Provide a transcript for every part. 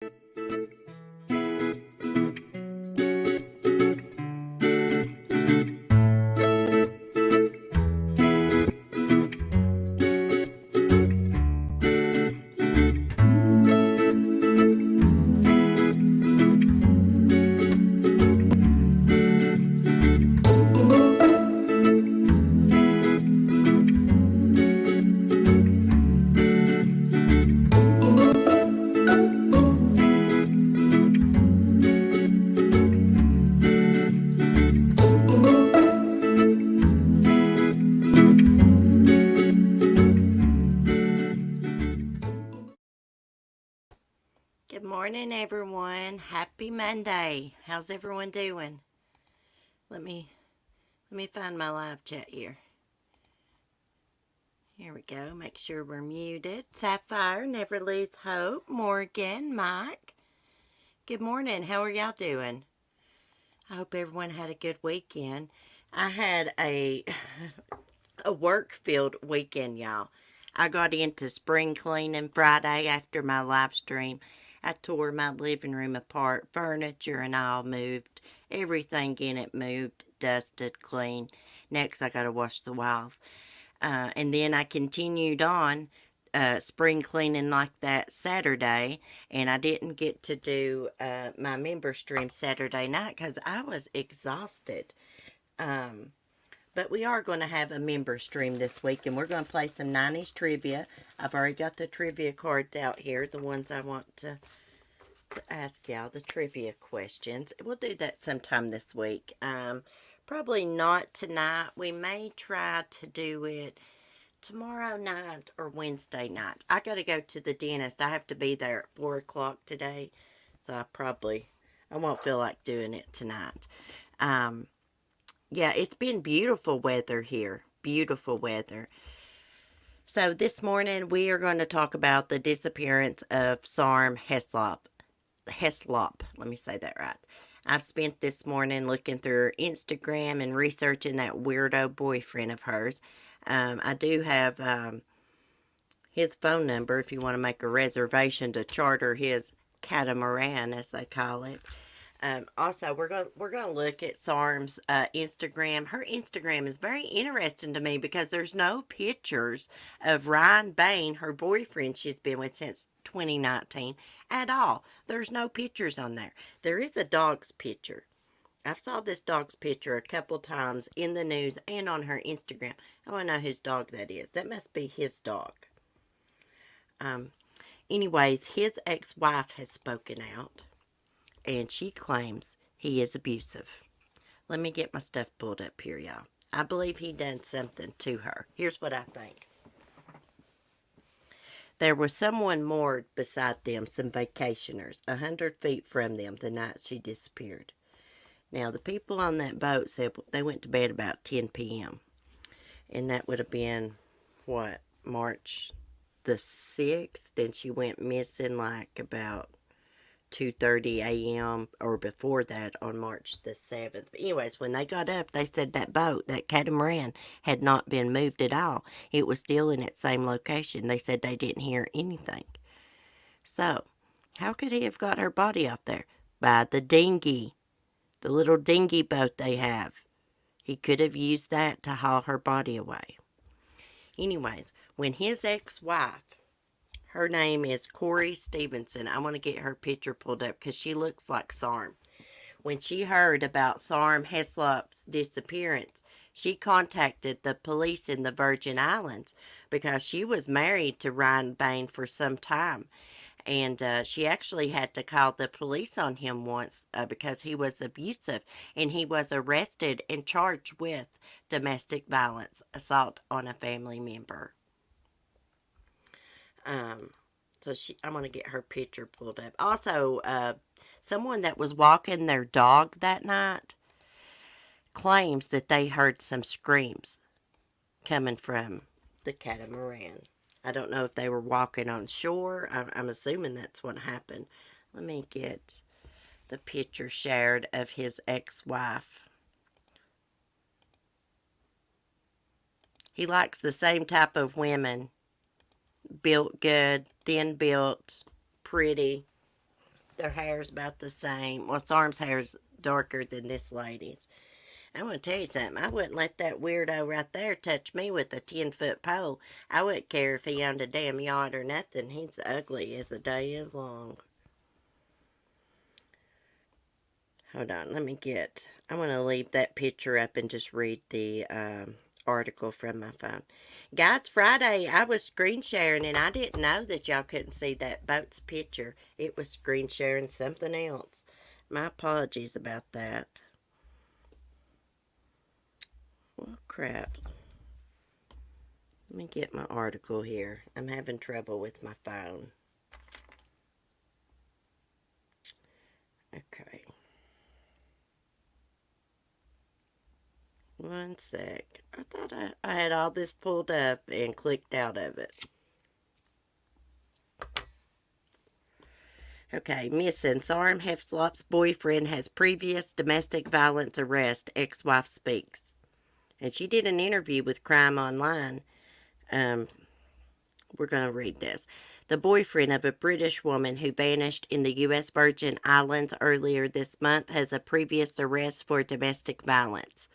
Good morning, everyone. Happy Monday. How's everyone doing? Let me find my live chat here. Here we go. Make sure we're muted. Sapphire, Never Lose Hope, Morgan, Mike. Good morning. How are y'all doing? I hope everyone had a good weekend. I had a work-filled weekend, y'all. I got into spring cleaning Friday after my live stream. I tore my living room apart, furniture and all moved, everything in it moved, dusted, clean. Next, I got to wash the walls. And then I continued on spring cleaning like that Saturday, and I didn't get to do my member stream Saturday night because I was exhausted. But we are going to have a member stream this week, and we're going to play some 90s trivia. I've already got the trivia cards out here, the ones I want to ask y'all, the trivia questions. We'll do that sometime this week. Probably not tonight. We may try to do it tomorrow night or Wednesday night. I got to go to the dentist. I have to be there at 4 o'clock today, so I won't feel like doing it tonight. Yeah, it's been beautiful weather here. Beautiful weather. So this morning we are going to talk about the disappearance of Sarm Heslop. Let me say that right. I've spent this morning looking through her Instagram and researching that weirdo boyfriend of hers. I do have his phone number if you want to make a reservation to charter his catamaran, as they call it. Also, we're gonna look at Sarm's Instagram. Her Instagram is very interesting to me because there's no pictures of Ryan Bane, her boyfriend she's been with since 2019, at all. There's no pictures on there. There is a dog's picture. I've saw this dog's picture a couple times in the news and on her Instagram. I want to know whose dog that is. That must be his dog. Anyways, his ex-wife has spoken out, and she claims he is abusive. Let me get my stuff pulled up here, y'all. I believe he done something to her. Here's what I think. There was someone moored beside them, some vacationers, 100 feet from them the night she disappeared. Now, the people on that boat said they went to bed about 10 p.m. And that would have been, what, March the 6th? And she went missing like about 2:30 a.m. or before that on March the 7th. But anyways, when they got up, they said that boat, that catamaran, had not been moved at all. It was still in its same location. They said they didn't hear anything. So, how could he have got her body off there? By the dinghy. The little dinghy boat they have. He could have used that to haul her body away. Anyways, when his ex-wife, her name is Corey Stevenson. I want to get her picture pulled up because she looks like Sarm. When she heard about Sarm Heslop's disappearance, she contacted the police in the Virgin Islands because she was married to Ryan Bane for some time. And she actually had to call the police on him once because he was abusive. And he was arrested and charged with domestic violence, assault on a family member. So I'm going to get her picture pulled up. Also, someone that was walking their dog that night claims that they heard some screams coming from the catamaran. I don't know if they were walking on shore. I'm assuming that's what happened. Let me get the picture shared of his ex-wife. He likes the same type of women. Built good, thin built, pretty. their hair's about the same. Well, Sarm's hair's darker than this lady's. I want to tell you something. I wouldn't let that weirdo right there touch me with a 10-foot pole. I wouldn't care if he owned a damn yacht or nothing. He's ugly as the day is long. Hold on, let me get... I want to leave that picture up and just read the article from my phone. Guys, Friday, I was screen sharing, and I didn't know that y'all couldn't see that boat's picture. It was screen sharing something else. My apologies about that. Well, crap. Let me get my article here. I'm having trouble with my phone. Okay. One sec. I thought I had all this pulled up and clicked out of it. Okay, missing. Sarm Heslop's boyfriend has previous domestic violence arrest, ex-wife speaks. And she did an interview with Crime Online. We're going to read this. The boyfriend of a British woman who vanished in the U.S. Virgin Islands earlier this month has a previous arrest for domestic violence.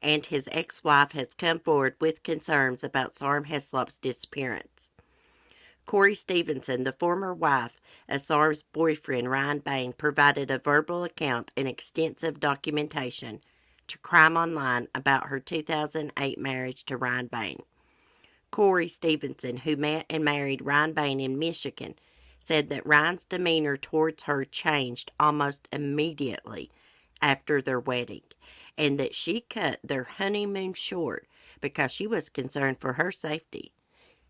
And his ex-wife has come forward with concerns about Sarm Heslop's disappearance. Corey Stevenson, the former wife of Sarm's boyfriend Ryan Bane, provided a verbal account and extensive documentation to Crime Online about her 2008 marriage to Ryan Bane. Corey Stevenson, who met and married Ryan Bane in Michigan, said that Ryan's demeanor towards her changed almost immediately after their wedding, and that she cut their honeymoon short because she was concerned for her safety.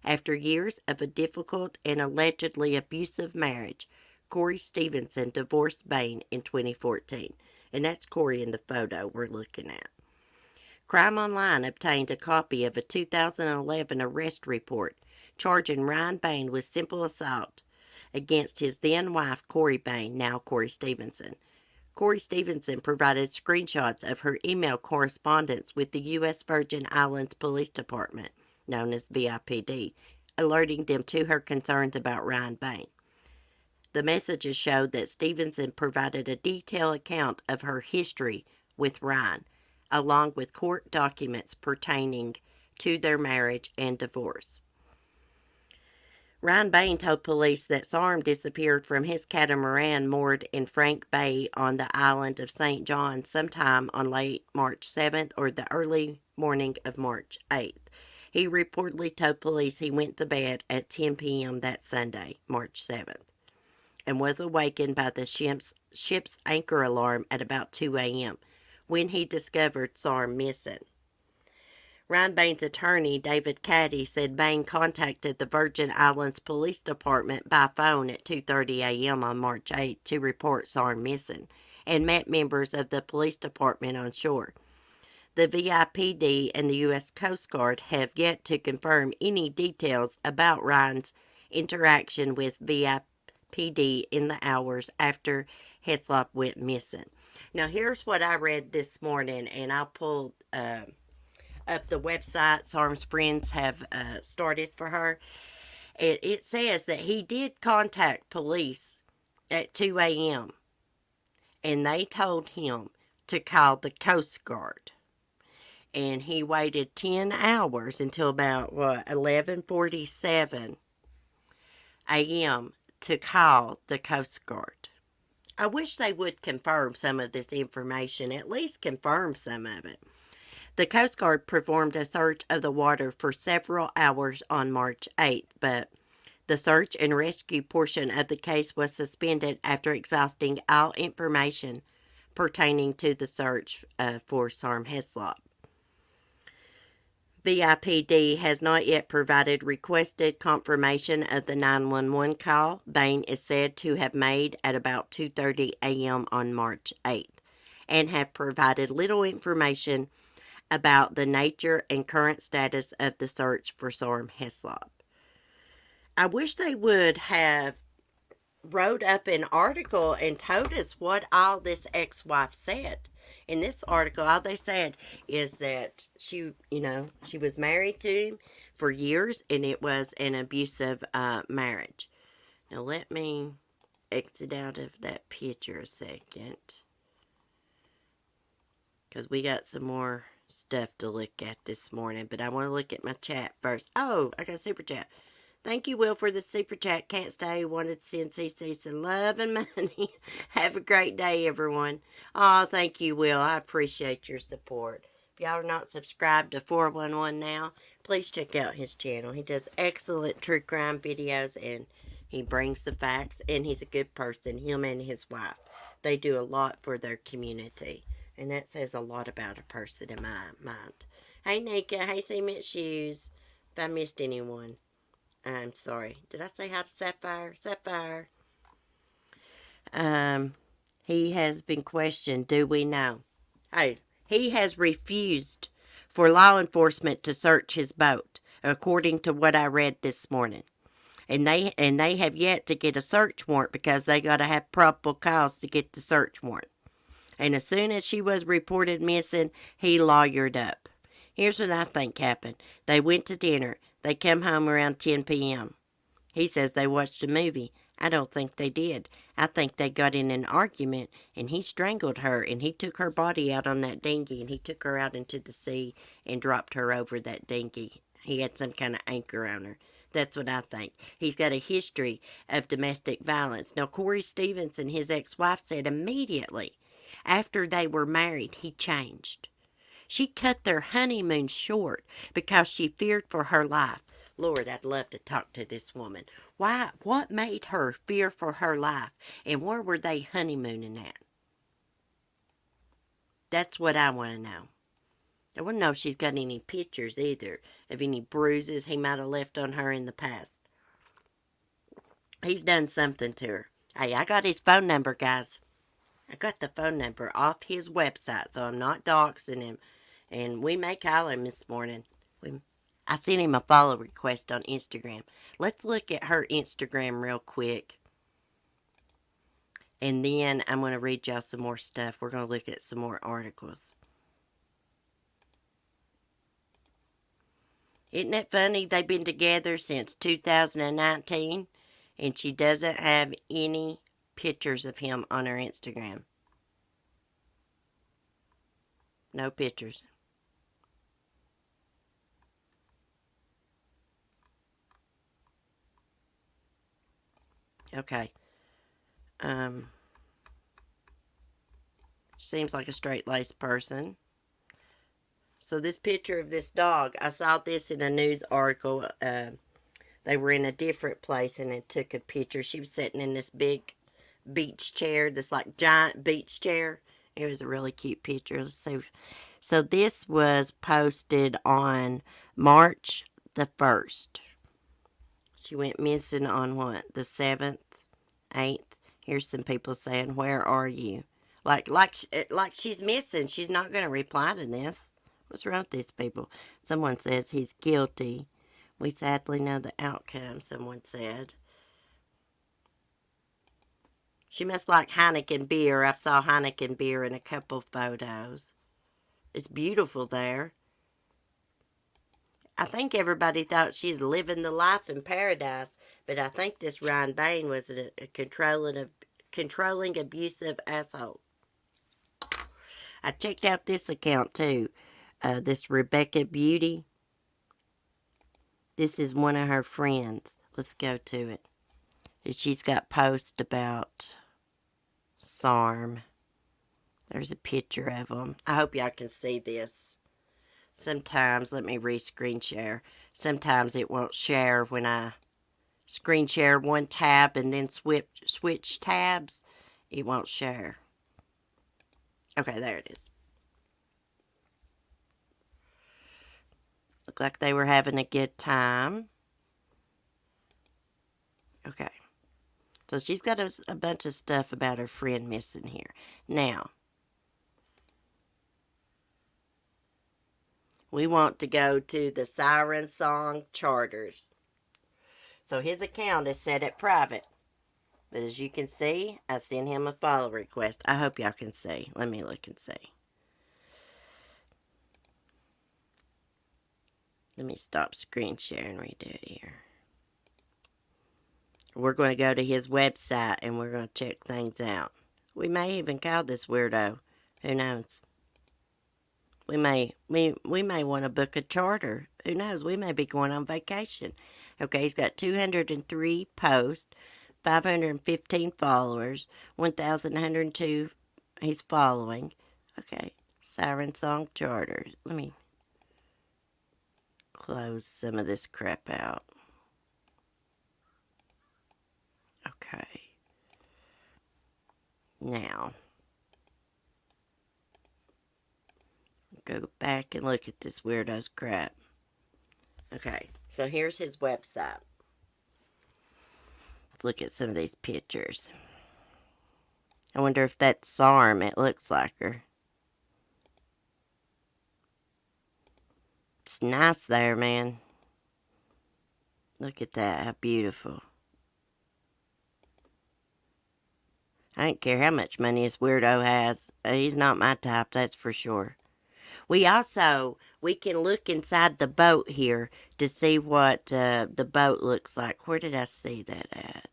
After years of a difficult and allegedly abusive marriage, Corey Stevenson divorced Bane in 2014. And that's Corey in the photo we're looking at. Crime Online obtained a copy of a 2011 arrest report charging Ryan Bane with simple assault against his then-wife Corey Bane, now Corey Stevenson. Corey Stevenson provided screenshots of her email correspondence with the U.S. Virgin Islands Police Department, known as VIPD, alerting them to her concerns about Ryan Bane. The messages showed that Stevenson provided a detailed account of her history with Ryan, along with court documents pertaining to their marriage and divorce. Ryan Bane told police that Sarm disappeared from his catamaran moored in Frank Bay on the island of St. John sometime on late March 7th or the early morning of March 8th. He reportedly told police he went to bed at 10 p.m. that Sunday, March 7th, and was awakened by the ship's anchor alarm at about 2 a.m. when he discovered Sarm missing. Ryan Bane's attorney, David Caddy, said Bane contacted the Virgin Islands Police Department by phone at 2:30 a.m. on March 8 to report Sarm missing, and met members of the police department on shore. The VIPD and the U.S. Coast Guard have yet to confirm any details about Ryan's interaction with VIPD in the hours after Heslop went missing. Now, here's what I read this morning, and I'll pull up the website Sarm's friends have started for her. It says that he did contact police at 2 a.m. and they told him to call the Coast Guard. And he waited 10 hours until about, 11:47 a.m. to call the Coast Guard. I wish they would confirm some of this information, at least confirm some of it. The Coast Guard performed a search of the water for several hours on March 8th, but the search and rescue portion of the case was suspended after exhausting all information pertaining to the search for Sarm Heslop. VIPD has not yet provided requested confirmation of the 911 call Bane is said to have made at about 2:30 a.m. on March 8th, and have provided little information about the nature and current status of the search for Sarm Heslop. I wish they would have wrote up an article and told us what all this ex-wife said. In this article, all they said is that she was married to him for years, and it was an abusive marriage. Now, let me exit out of that picture a second. Because we got some more stuff to look at this morning. But I want to look at my chat first. Oh, I got a super chat. Thank you, Will, for the super chat. Can't stay. Wanted to send CC some love and money. Have a great day, everyone. Oh, thank you, Will. I appreciate your support. If y'all are not subscribed to 411 now, please check out his channel. He does excellent true crime videos, and he brings the facts, and he's a good person, him and his wife. They do a lot for their community, and that says a lot about a person in my mind. Hey, Nika. Hey, Cement Shoes. If I missed anyone, I'm sorry. Did I say hi to Sapphire? Sapphire. He has been questioned. Do we know? Hey, he has refused for law enforcement to search his boat, according to what I read this morning. And they have yet to get a search warrant because they got to have probable cause to get the search warrant. And as soon as she was reported missing, he lawyered up. Here's what I think happened. They went to dinner. They come home around 10 p.m. He says they watched a movie. I don't think they did. I think they got in an argument, and he strangled her, and he took her body out on that dinghy, and he took her out into the sea and dropped her over that dinghy. He had some kind of anchor on her. That's what I think. He's got a history of domestic violence. Now, Corey Stevenson, his ex-wife, said immediately after they were married, he changed. She cut their honeymoon short because she feared for her life. Lord, I'd love to talk to this woman. Why? What made her fear for her life? And where were they honeymooning at? That's what I want to know. I want to know if she's got any pictures either of any bruises he might have left on her in the past. He's done something to her. Hey, I got his phone number, guys. I got the phone number off his website, so I'm not doxing him. And we may call him this morning. I sent him a follow request on Instagram. Let's look at her Instagram real quick. And then I'm going to read y'all some more stuff. We're going to look at some more articles. Isn't that funny? They've been together since 2019. And she doesn't have any pictures of him on her Instagram. No pictures. Okay. Seems like a straight-laced person. So this picture of this dog, I saw this in a news article. They were in a different place and it took a picture. She was sitting in this big beach chair, this like giant beach chair. It was a really cute picture. So this was posted on March the 1st. She went missing on what? The 7th, 8th. Here's some people saying, "Where are you?" Like she's missing. She's not going to reply to this. What's wrong with these people? Someone says he's guilty. We sadly know the outcome, someone said. She must like Heineken beer. I saw Heineken beer in a couple photos. It's beautiful there. I think everybody thought she's living the life in paradise, but I think this Ryan Bane was a controlling, abusive asshole. I checked out this account too. This Rebecca Beauty. This is one of her friends. Let's go to it. She's got posts about Sarm. There's a picture of them. I hope y'all can see this. Sometimes, let me re-screen share. Sometimes it won't share when I screen share one tab and then switch tabs. It won't share. Okay, there it is. Look like they were having a good time. Okay. So she's got a bunch of stuff about her friend missing here. Now, we want to go to the Siren Song Charters. So his account is set at private. But as you can see, I sent him a follow request. I hope y'all can see. Let me look and see. Let me stop screen share and redo it here. We're going to go to his website and we're going to check things out. We may even call this weirdo. Who knows? We may want to book a charter. Who knows? We may be going on vacation. Okay, he's got 203 posts, 515 followers, 1,102 he's following. Okay, Siren Song Charter. Let me close some of this crap out. Okay. Now, go back and look at this weirdo's crap. Okay, so here's his website. Let's look at some of these pictures. I wonder if that's Sarm. It looks like her. It's nice there, man. Look at that. How beautiful. I don't care how much money this weirdo has. He's not my type, that's for sure. We can look inside the boat here to see what the boat looks like. Where did I see that at?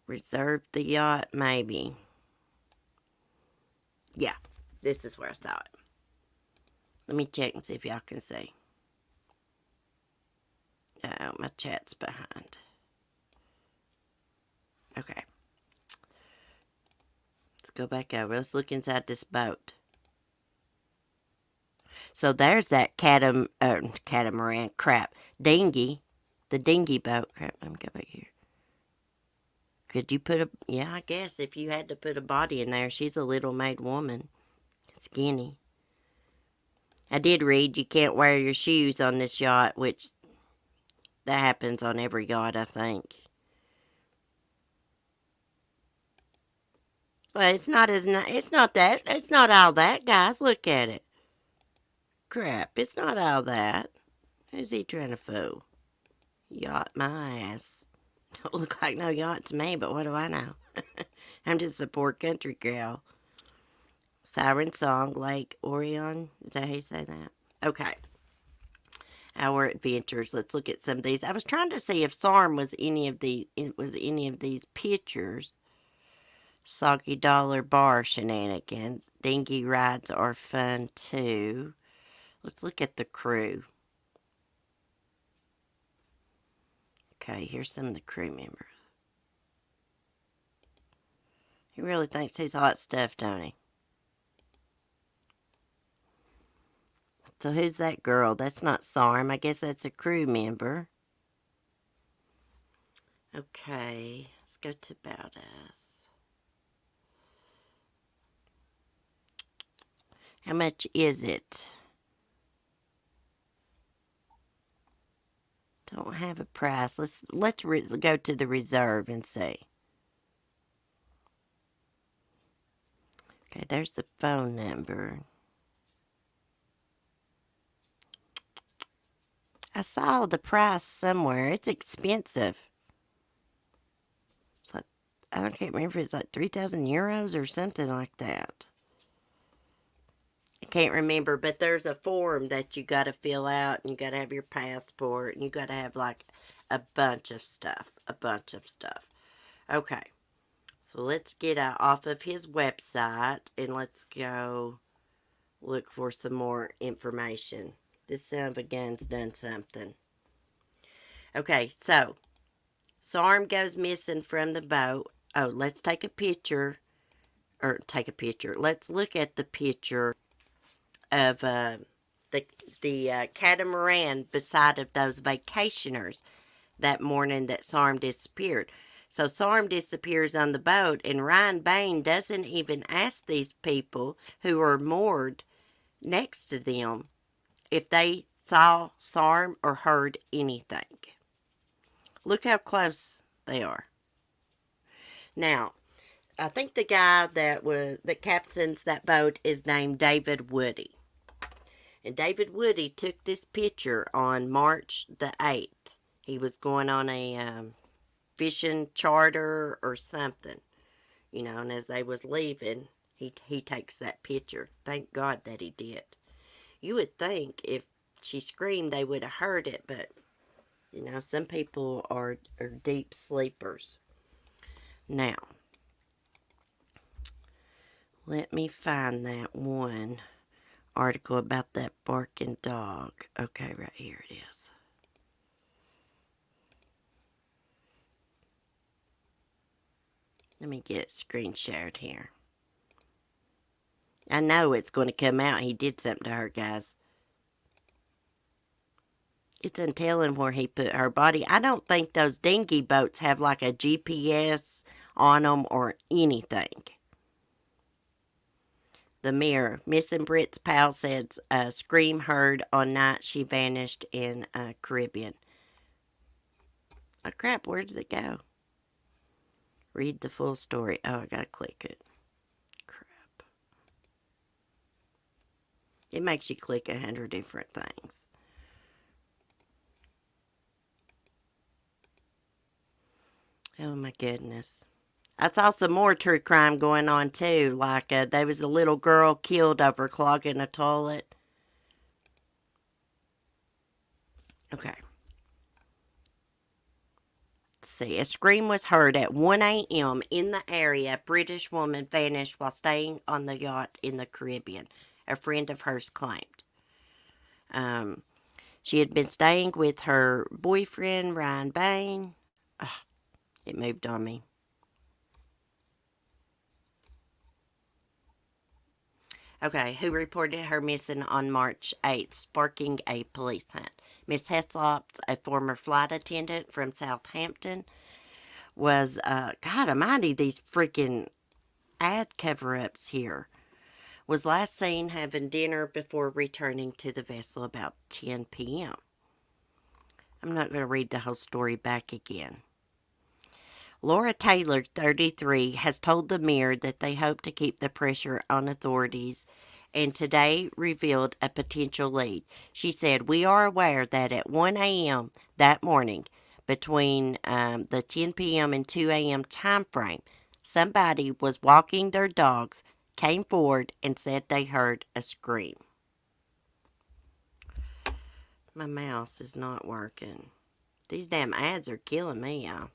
Reserve the yacht, maybe. Yeah, this is where I saw it. Let me check and see if y'all can see. Oh, my chat's behind. Okay. Let's go back over. Let's look inside this boat. So there's that catamaran, crap, dinghy. The dinghy boat. Crap, let me go back here. Could you put yeah, I guess if you had to put a body in there. She's a little made woman. Skinny. I did read you can't wear your shoes on this yacht, which that happens on every yacht, I think. Well, it's not all that, guys. Look at it. Crap, it's not all that. Who's he trying to fool? Yacht my ass. Don't look like no yacht to me, but what do I know? I'm just a poor country girl. Siren Song, Lake Orion. Is that how you say that? Okay. Our adventures. Let's look at some of these. I was trying to see if Sarm was any of these pictures. Soggy Dollar Bar shenanigans. Dinghy rides are fun too. Let's look at the crew. Okay, here's some of the crew members. He really thinks he's hot stuff, don't he? So who's that girl? That's not Sarm. I guess that's a crew member. Okay, let's go to About Us. How much is it? Don't have a price. Let's go to the reserve and see. Okay, there's the phone number. I saw the price somewhere. It's expensive. It's like, I can't remember if it's like 3,000 euros or something like that. I can't remember, but there's a form that you got to fill out, and you got to have your passport, and you got to have like a bunch of stuff. Okay, so let's get off of his website, and let's go look for some more information. This son of a gun's done something. Okay, so Sarm goes missing from the boat. Oh, let's take a picture. Let's look at the picture of the catamaran beside of those vacationers that morning that Sarm disappeared. So Sarm disappears on the boat, and Ryan Bane doesn't even ask these people who are moored next to them if they saw Sarm or heard anything. Look how close they are. Now, I think the guy that captains that boat is named David Woody. And David Woody took this picture on March the 8th. He was going on a fishing charter or something. You know, and as they was leaving, he takes that picture. Thank God that he did. You would think if she screamed they would have heard it, but You know, some people are deep sleepers. Now, let me find that one article about that barking dog. Okay, right here it is. Let me get it screen shared here. I know it's going to come out. He did something to her, guys. It's untelling where he put her body. I don't think those dinghy boats have like a GPS on them or anything. The Mirror. Missing Brit's pal says scream heard on night she vanished in Caribbean. Oh crap, where does it go? Read the full story. Oh, I gotta click it. Crap. It makes you click 100 different things. Oh my goodness. I saw some more true crime going on too. Like there was a little girl killed over clogging a toilet. Okay. Let's see. A scream was heard at 1 a.m. in the area. A British woman vanished while staying on the yacht in the Caribbean, a friend of hers claimed. She had been staying with her boyfriend, Ryan Bane. Ugh, it moved on me. Okay, who reported her missing on March 8th, sparking a police hunt. Miss Heslop, a former flight attendant from Southampton, was, God almighty, these freaking ad cover-ups here, was last seen having dinner before returning to the vessel about 10 p.m. I'm not going to read the whole story back again. Laura Taylor, 33, has told the Mirror that they hope to keep the pressure on authorities and today revealed a potential lead. She said, "We are aware that at 1 a.m. that morning, between the 10 p.m. and 2 a.m. time frame, somebody was walking their dogs, came forward, and said they heard a scream." My mouse is not working. These damn ads are killing me, y'all.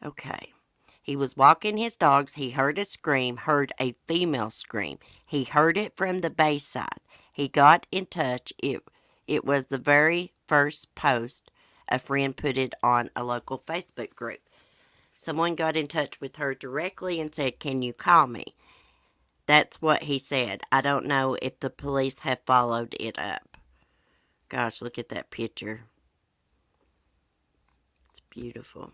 Okay. He was walking his dogs. He heard a scream, heard a female scream. He heard it from the bayside. He got in touch. It was the very first post a friend put it on a local Facebook group. Someone got in touch with her directly and said, "Can you call me?" That's what he said. I don't know if the police have followed it up. Gosh, look at that picture. It's beautiful.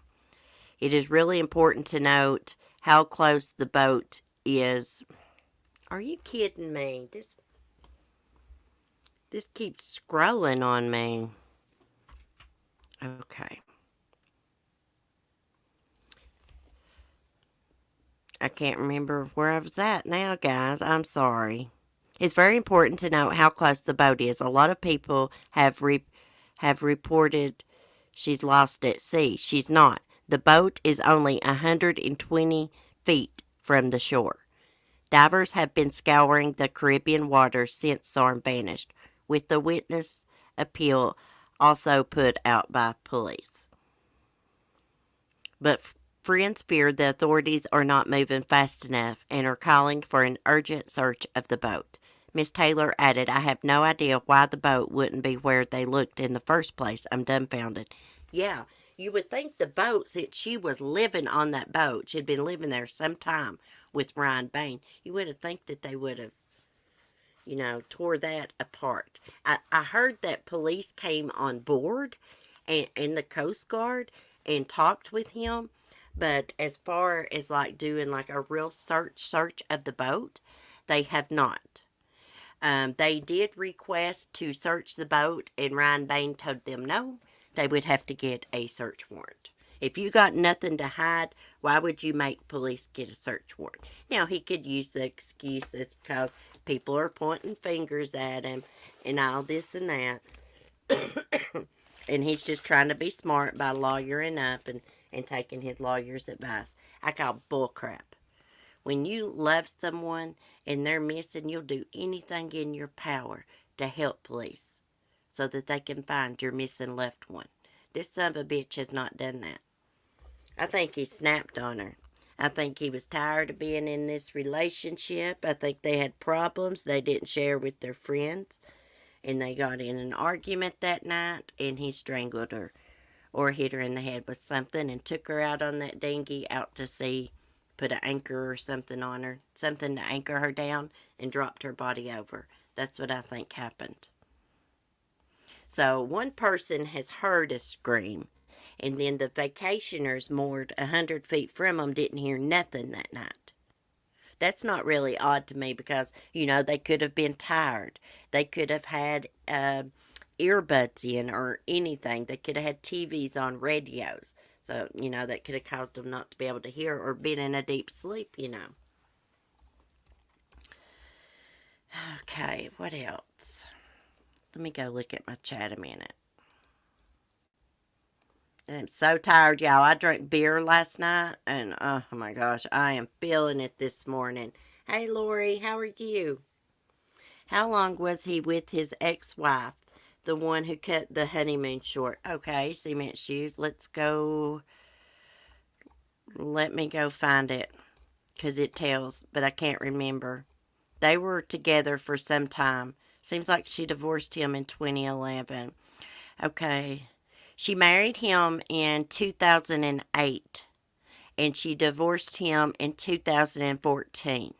It is really important to note how close the boat is. Are you kidding me? This keeps scrolling on me. Okay. I can't remember where I was at now, guys. I'm sorry. It's very important to note how close the boat is. A lot of people have reported she's lost at sea. She's not. The boat is only 120 feet from the shore. Divers have been scouring the Caribbean waters since Sarm vanished, with the witness appeal also put out by police. But friends fear the authorities are not moving fast enough and are calling for an urgent search of the boat. Miss Taylor added, "I have no idea why the boat wouldn't be where they looked in the first place. I'm dumbfounded." Yeah, you would think the boat, since she was living on that boat, she'd been living there some time with Ryan Bane, you would have think that they would have, tore that apart. I heard that police came on board and the Coast Guard and talked with him, but as far as like doing like a real search of the boat, they have not. They did request to search the boat, and Ryan Bane told them no, they would have to get a search warrant. If you got nothing to hide, why would you make police get a search warrant? Now, he could use the excuses because people are pointing fingers at him and all this and that. And he's just trying to be smart by lawyering up and taking his lawyer's advice. I call bullcrap. When you love someone and they're missing, you'll do anything in your power to help police. so that they can find your missing loved one. This son of a bitch has not done that. I think he snapped on her. I think he was tired of being in this relationship. I think they had problems they didn't share with their friends. And they got in an argument that night, and he strangled her or hit her in the head with something and took her out on that dinghy out to sea, put an anchor or something on her, something to anchor her down, and dropped her body over. That's what I think happened. So one person has heard a scream, and then the vacationers moored 100 feet from them didn't hear nothing that night. That's not really odd to me because, they could have been tired. They could have had earbuds in or anything. They could have had TVs on, radios. So, that could have caused them not to be able to hear or been in a deep sleep. Okay, what else? Let me go look at my chat a minute. I'm so tired, y'all. I drank beer last night, and oh my gosh, I am feeling it this morning. Hey, Lori, how are you? How long was he with his ex-wife, the one who cut the honeymoon short? Okay, cement shoes. Let's go. Let me go find it, because it tells, but I can't remember. They were together for some time. Seems like she divorced him in 2011. Okay. She married him in 2008, and she divorced him in 2014.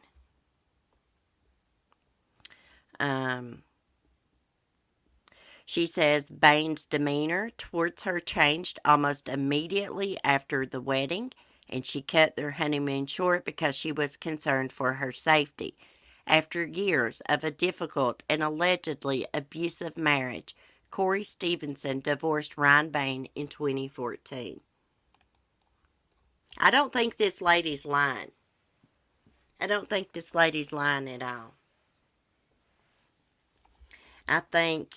She says Bane's demeanor towards her changed almost immediately after the wedding, and she cut their honeymoon short because she was concerned for her safety. After years of a difficult and allegedly abusive marriage, Corey Stevenson divorced Ryan Bane in 2014. I don't think this lady's lying. I don't think this lady's lying at all. I think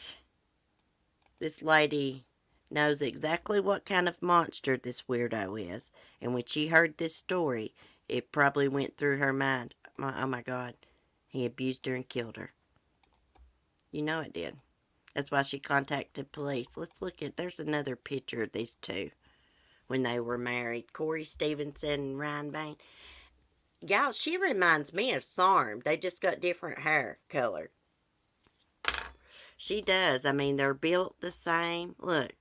this lady knows exactly what kind of monster this weirdo is. And when she heard this story, it probably went through her mind. Oh my God, he abused her and killed her. You know it did. That's why she contacted police. Let's look at, there's another picture of these two when they were married. Corey Stevenson and Ryan Bane. Y'all, she reminds me of Sarm. They just got different hair color. She does. I mean, they're built the same. Look.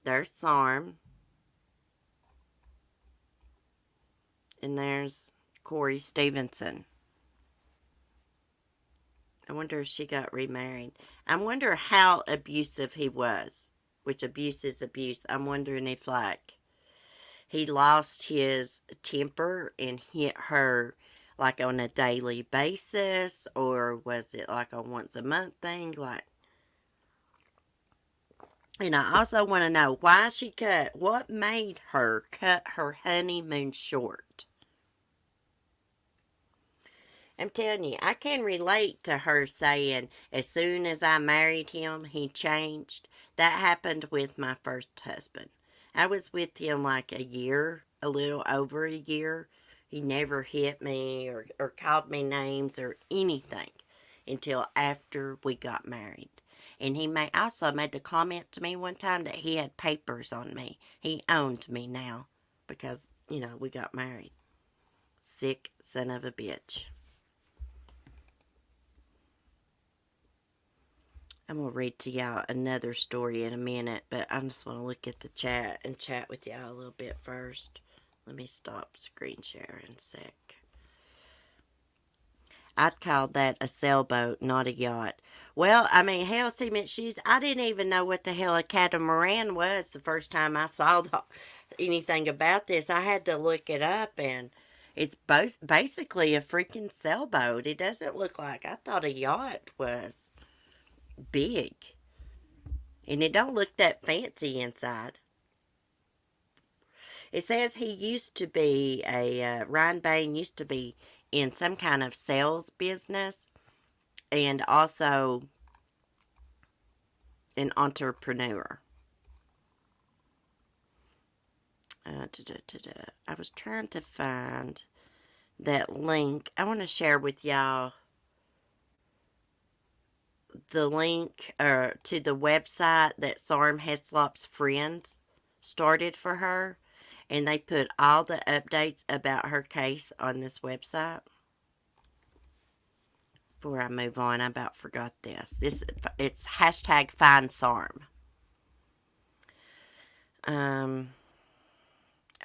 There's Sarm. And there's Corey Stevenson. I wonder if she got remarried. I wonder how abusive he was. Which abuse is abuse. I'm wondering if, he lost his temper and hit her, on a daily basis. Or was it, a once-a-month thing? And I also want to know why she what made her cut her honeymoon short? I'm telling you, I can relate to her saying, as soon as I married him, he changed. That happened with my first husband. I was with him a year, a little over a year. He never hit me or called me names or anything until after we got married. And he also made the comment to me one time that he had papers on me. He owned me now because, we got married. Sick son of a bitch. I'm going to read to y'all another story in a minute, but I just want to look at the chat and chat with y'all a little bit first. Let me stop screen sharing a sec. I'd call that a sailboat, not a yacht. Well, I mean, hell, cement shoes. I didn't even know what the hell a catamaran was the first time I saw anything about this. I had to look it up, and it's basically a freaking sailboat. It doesn't look like, I thought a yacht was big. And it don't look that fancy inside. It says he used to be Ryan Bane used to be in some kind of sales business and also an entrepreneur. I was trying to find that link. I want to share with y'all the link to the website that Sarm Heslop's friends started for her, and they put all the updates about her case on this website. Before I move on, I about forgot this. It's hashtag Find Sarm.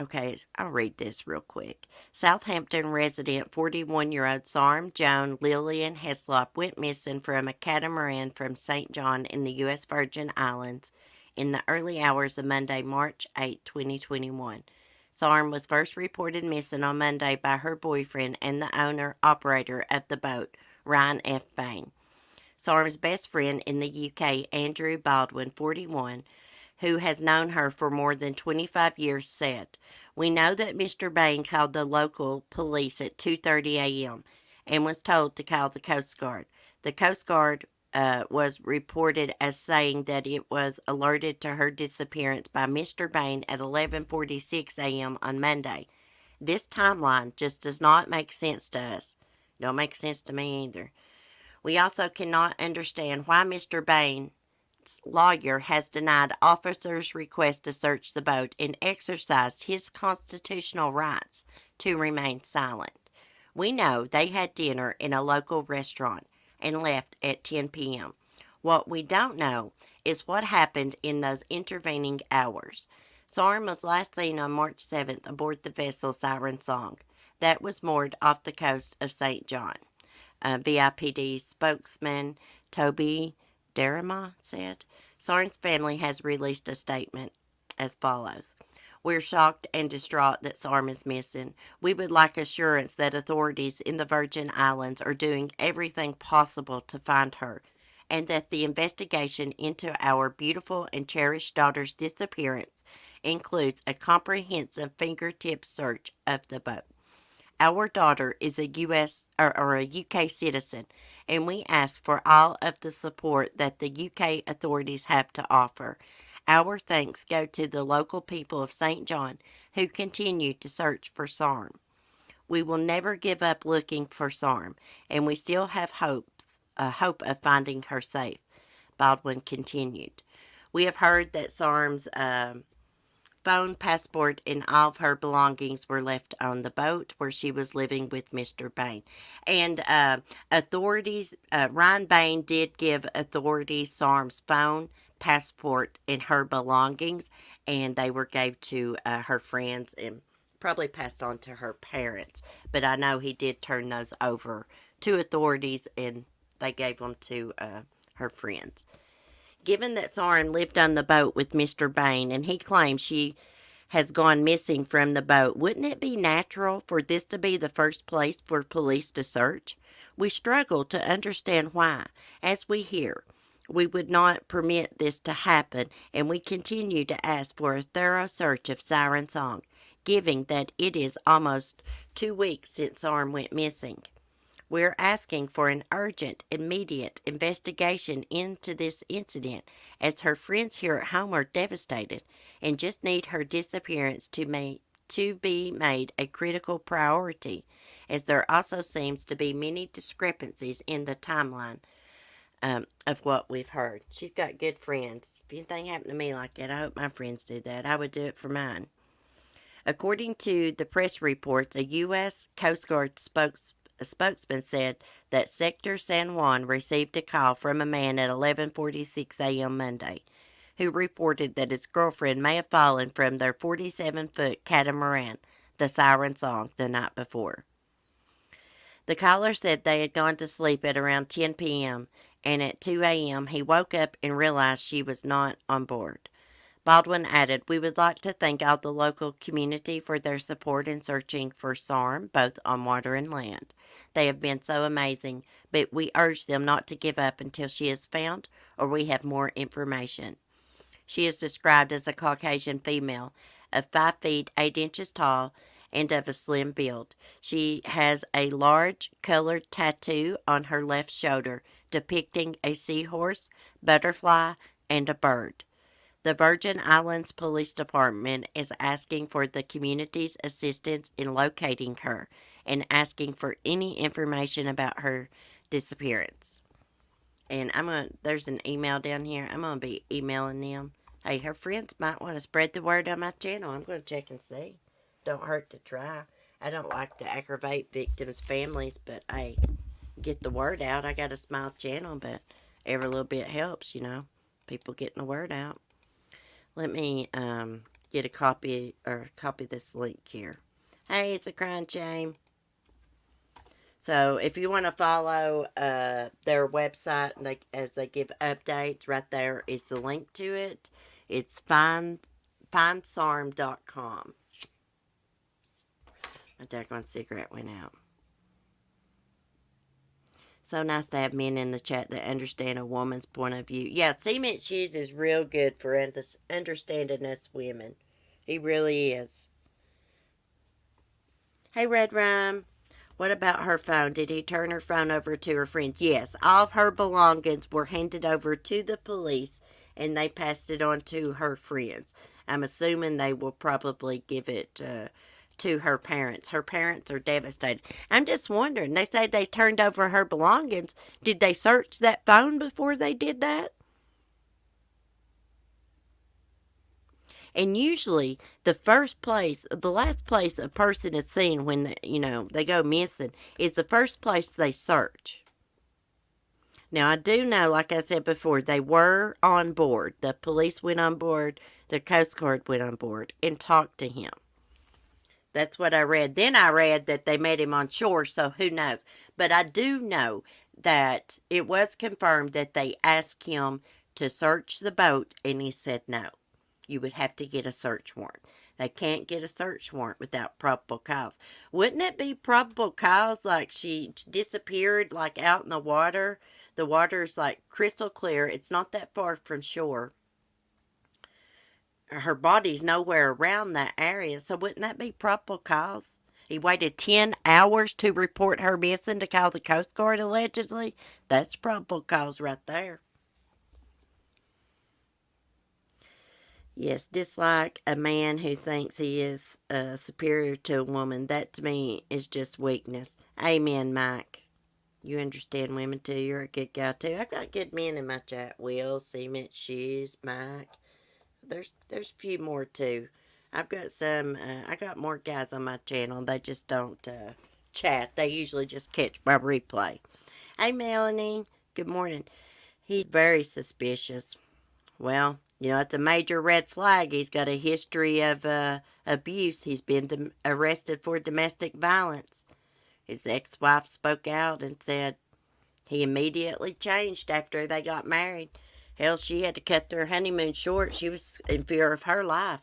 Okay, I'll read this real quick. Southampton resident 41-year-old Sarm Joan Lillian Heslop went missing from a catamaran from St. John in the U.S. Virgin Islands in the early hours of Monday, March 8, 2021. Sarm was first reported missing on Monday by her boyfriend and the owner-operator of the boat, Ryan F. Bane. Sarm's best friend in the UK, Andrew Baldwin, 41, who has known her for more than 25 years, said, "We know that Mr. Bane called the local police at 2:30 a.m. and was told to call the Coast Guard. The Coast Guard was reported as saying that it was alerted to her disappearance by Mr. Bane at 11:46 a.m. on Monday. This timeline just does not make sense to us. Don't make sense to me either. We also cannot understand why Mr. Bane's lawyer has denied officers' request to search the boat and exercised his constitutional rights to remain silent. We know they had dinner in a local restaurant and left at 10 p.m. What we don't know is what happened in those intervening hours. Sarm was last seen on March 7th aboard the vessel Siren Song that was moored off the coast of St. John. VIPD spokesman Toby Derima said. Sarn's family has released a statement as follows. We're shocked and distraught that Sarm is missing. We would like assurance that authorities in the Virgin Islands are doing everything possible to find her, and that the investigation into our beautiful and cherished daughter's disappearance includes a comprehensive fingertip search of the boat. Our daughter is a U.S. or a UK citizen, and we ask for all of the support that the UK authorities have to offer. Our thanks go to the local people of St. John who continue to search for Sarm. We will never give up looking for Sarm, and we still have hope of finding her safe," Baldwin continued. "We have heard that Sarm's phone, passport, and all of her belongings were left on the boat where she was living with Mr. Bane." And authorities, Ryan Bane did give authorities Sarm's phone, passport, and her belongings, and they were gave to her friends and probably passed on to her parents. But I know he did turn those over to authorities, and they gave them to her friends. Given that Sarm lived on the boat with Mr. Bane and he claims she has gone missing from the boat, wouldn't it be natural for this to be the first place for police to search? We struggle to understand why, as we hear, we would not permit this to happen, and we continue to ask for a thorough search of Siren Song, given that it is almost 2 weeks since Sarm went missing. We're asking for an urgent, immediate investigation into this incident, as her friends here at home are devastated and just need her disappearance to be made a critical priority, as there also seems to be many discrepancies in the timeline of what we've heard. She's got good friends. If anything happened to me like that, I hope my friends do that. I would do it for mine. According to the press reports, a U.S. Coast Guard spokesman said that Sector San Juan received a call from a man at 11:46 a.m. Monday who reported that his girlfriend may have fallen from their 47-foot catamaran, the Siren Song, the night before. The caller said they had gone to sleep at around 10 p.m., and at 2 a.m. he woke up and realized she was not on board. Baldwin added, "We would like to thank all the local community for their support in searching for Sarm, both on water and land. They have been so amazing, but we urge them not to give up until she is found or we have more information." She is described as a Caucasian female of 5 feet 8 inches tall and of a slim build. She has a large colored tattoo on her left shoulder depicting a seahorse, butterfly, and a bird. The Virgin Islands Police Department is asking for the community's assistance in locating her and asking for any information about her disappearance. And there's an email down here. I'm going to be emailing them. Hey, her friends might want to spread the word on my channel. I'm going to check and see. Don't hurt to try. I don't like to aggravate victims' families, but hey, get the word out. I got a small channel, but every little bit helps, people getting the word out. Let me get a copy this link here. Hey, it's a crime shame. So if you want to follow their website as they give updates, right there is the link to it. It's findsarm.com. My daggone cigarette went out. So nice to have men in the chat that understand a woman's point of view. Yeah, Cement Shoes is real good for understanding us women. He really is. Hey, Red Rhyme. What about her phone? Did he turn her phone over to her friends? Yes, all of her belongings were handed over to the police, and they passed it on to her friends. I'm assuming they will probably give it to her parents. Her parents are devastated. I'm just wondering. They say they turned over her belongings. Did they search that phone before they did that? And usually, the last place a person is seen when they go missing is the first place they search. Now, I do know, like I said before, they were on board. The police went on board. The Coast Guard went on board and talked to him. That's what I read. Then I read that they met him on shore, so who knows. But I do know that it was confirmed that they asked him to search the boat, and he said no. You would have to get a search warrant. They can't get a search warrant without probable cause. Wouldn't it be probable cause like she disappeared like out in the water? The water's like crystal clear. It's not that far from shore. Her body's nowhere around that area. So wouldn't that be probable cause? He waited 10 hours to report her missing to call the Coast Guard allegedly. That's probable cause right there. Yes, dislike a man who thinks he is superior to a woman. That to me is just weakness. Amen, Mike. You understand women too. You're a good guy too. I got good men in my chat. Will, Cement Shoes, Mike. There's a few more too. I've got some. I got more guys on my channel. They just don't chat. They usually just catch my replay. Hey, Melanie. Good morning. He's very suspicious. Well, it's a major red flag. He's got a history of abuse. He's been arrested for domestic violence. His ex-wife spoke out and said he immediately changed after they got married. Hell, she had to cut their honeymoon short. She was in fear of her life.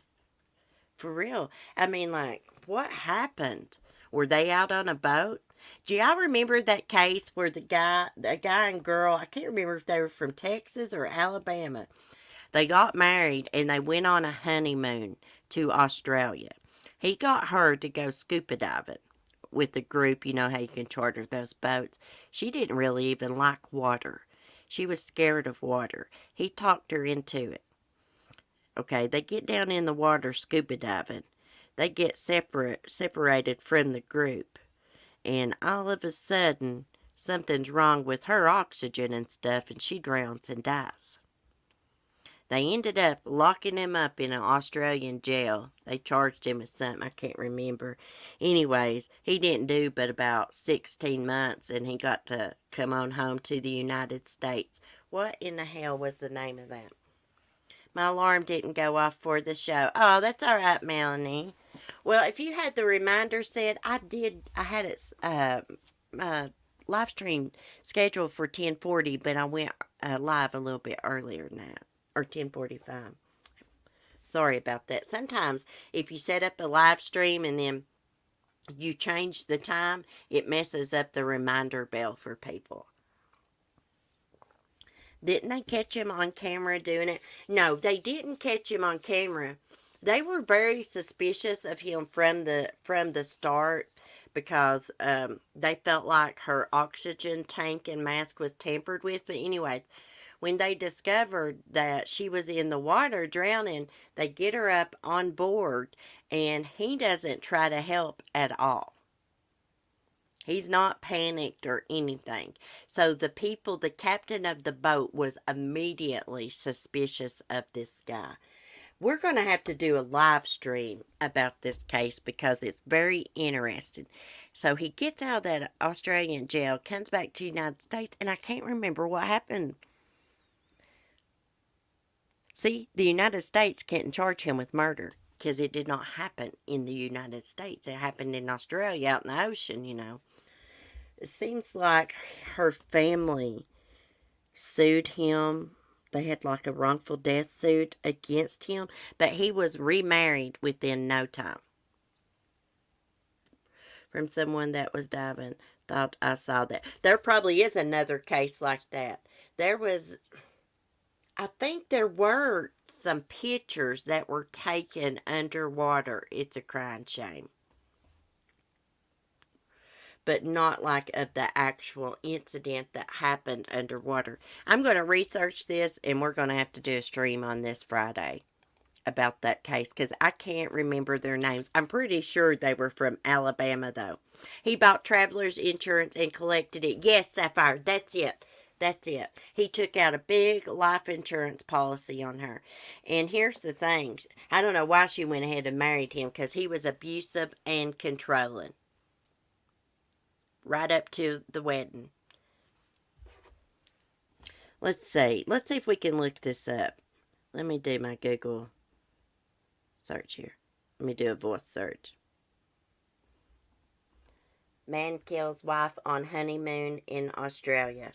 For real. I mean, like, what happened? Were they out on a boat? Do y'all remember that case where the guy and girl, I can't remember if they were from Texas or Alabama. They got married and they went on a honeymoon to Australia. He got her to go scuba diving with the group. You know how you can charter those boats. She didn't really even like water. She was scared of water. He talked her into it. Okay, they get down in the water scuba diving. They get separated from the group. And all of a sudden, something's wrong with her oxygen and stuff, and she drowns and dies. They ended up locking him up in an Australian jail. They charged him with something, I can't remember. Anyways, he didn't do but about 16 months, and he got to come on home to the United States. What in the hell was the name of that? My alarm didn't go off for the show. Oh, that's all right, Melanie. Well, if you had the reminder set, I had it live stream scheduled for 10:40, but I went live a little bit earlier than that. Or 10:45. Sorry about that. Sometimes if you set up a live stream and then you change the time, it messes up the reminder bell for people. Didn't they catch him on camera doing it? No, they didn't catch him on camera. They were very suspicious of him from the start because they felt like her oxygen tank and mask was tampered with. But anyway, when they discovered that she was in the water drowning, they get her up on board, and he doesn't try to help at all. He's not panicked or anything. So the captain of the boat was immediately suspicious of this guy. We're going to have to do a live stream about this case because it's very interesting. So he gets out of that Australian jail, comes back to the United States, and I can't remember what happened. See, the United States can't charge him with murder because it did not happen in the United States. It happened in Australia out in the ocean, you know. It seems like her family sued him. They had like a wrongful death suit against him, but he was remarried within no time. From someone that was diving. Thought I saw that. There probably is another case like that. I think there were some pictures that were taken underwater. It's a crying shame. But not like of the actual incident that happened underwater. I'm going to research this, and we're going to have to do a stream on this Friday about that case because I can't remember their names. I'm pretty sure they were from Alabama, though. He bought traveler's insurance and collected it. Yes, Sapphire, that's it. That's it. He took out a big life insurance policy on her. And here's the thing. I don't know why she went ahead and married him because he was abusive and controlling. Right up to the wedding. Let's see. Let's see if we can look this up. Let me do my Google search here. Let me do a voice search. Man kills wife on honeymoon in Australia.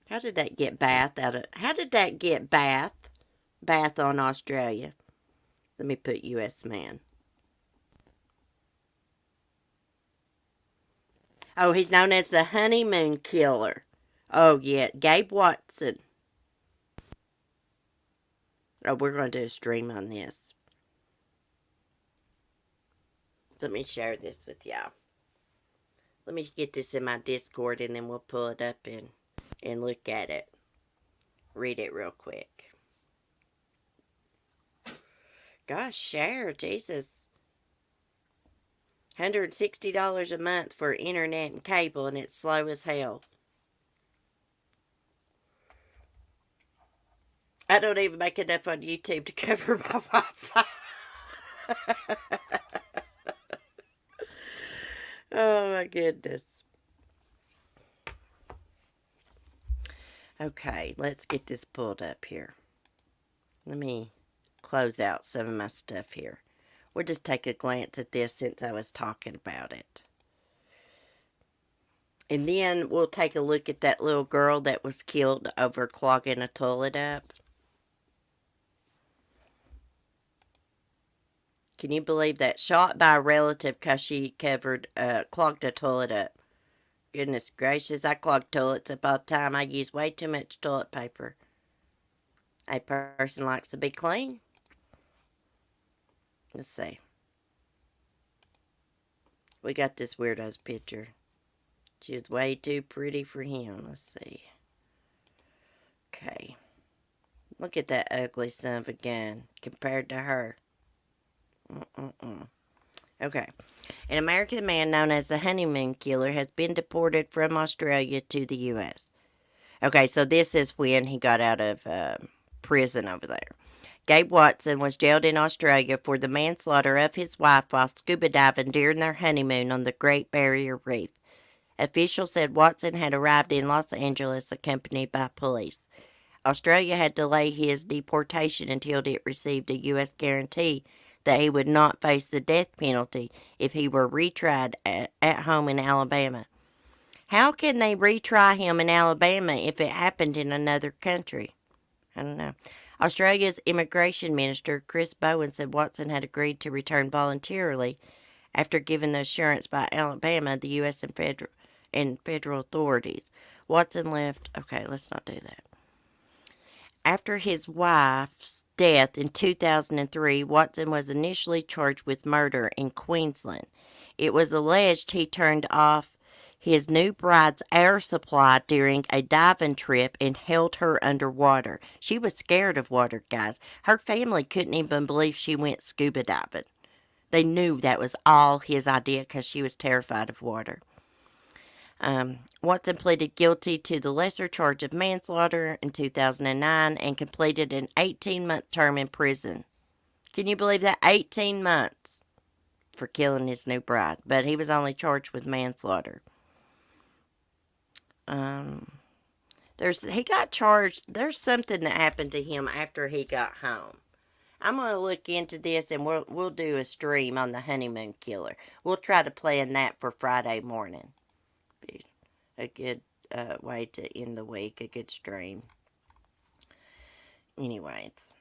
How did that get Bath on Australia? Let me put U.S. man. Oh, he's known as the honeymoon killer. Oh, yeah. Gabe Watson. Oh, we're going to do a stream on this. Let me share this with y'all. Let me get this in my Discord and then we'll pull it up and look at it. Read it real quick. Gosh, share, Jesus. $160 a month for internet and cable, and it's slow as hell. I don't even make enough on YouTube to cover my Wi-Fi. Oh my goodness. Okay, let's get this pulled up here. Let me close out some of my stuff here. We'll just take a glance at this since I was talking about it. And then we'll take a look at that little girl that was killed over clogging a toilet up. Can you believe that? Shot by a relative because she clogged a toilet up. Goodness gracious, I clog toilets up all the time. I use way too much toilet paper. A person likes to be clean. Let's see. We got this weirdo's picture. She was way too pretty for him. Let's see. Okay. Look at that ugly son of a gun compared to her. Okay. An American man known as the Honeymoon Killer has been deported from Australia to the U.S. Okay, so this is when he got out of prison over there. Gabe Watson was jailed in Australia for the manslaughter of his wife while scuba diving during their honeymoon on the Great Barrier Reef. Officials said Watson had arrived in Los Angeles accompanied by police. Australia had delayed his deportation until it received a U.S. guarantee that he would not face the death penalty if he were retried at home in Alabama. How can they retry him in Alabama if it happened in another country? I don't know. Australia's immigration minister, Chris Bowen, said Watson had agreed to return voluntarily after given the assurance by Alabama, the U.S. and federal authorities. Watson left. Okay, let's not do that. After his wife's death in 2003, Watson was initially charged with murder in Queensland. It was alleged he turned off his new bride's air supply during a diving trip and held her underwater. She was scared of water, guys. Her family couldn't even believe she went scuba diving. They knew that was all his idea because she was terrified of water. Watson pleaded guilty to the lesser charge of manslaughter in 2009 and completed an 18-month term in prison. Can you believe that? 18 months for killing his new bride. But he was only charged with manslaughter. He got charged. There's something that happened to him after he got home. I'm going to look into this, and we'll do a stream on the honeymoon killer. We'll try to plan that for Friday morning. Be a good way to end the week, a good stream. Anyways,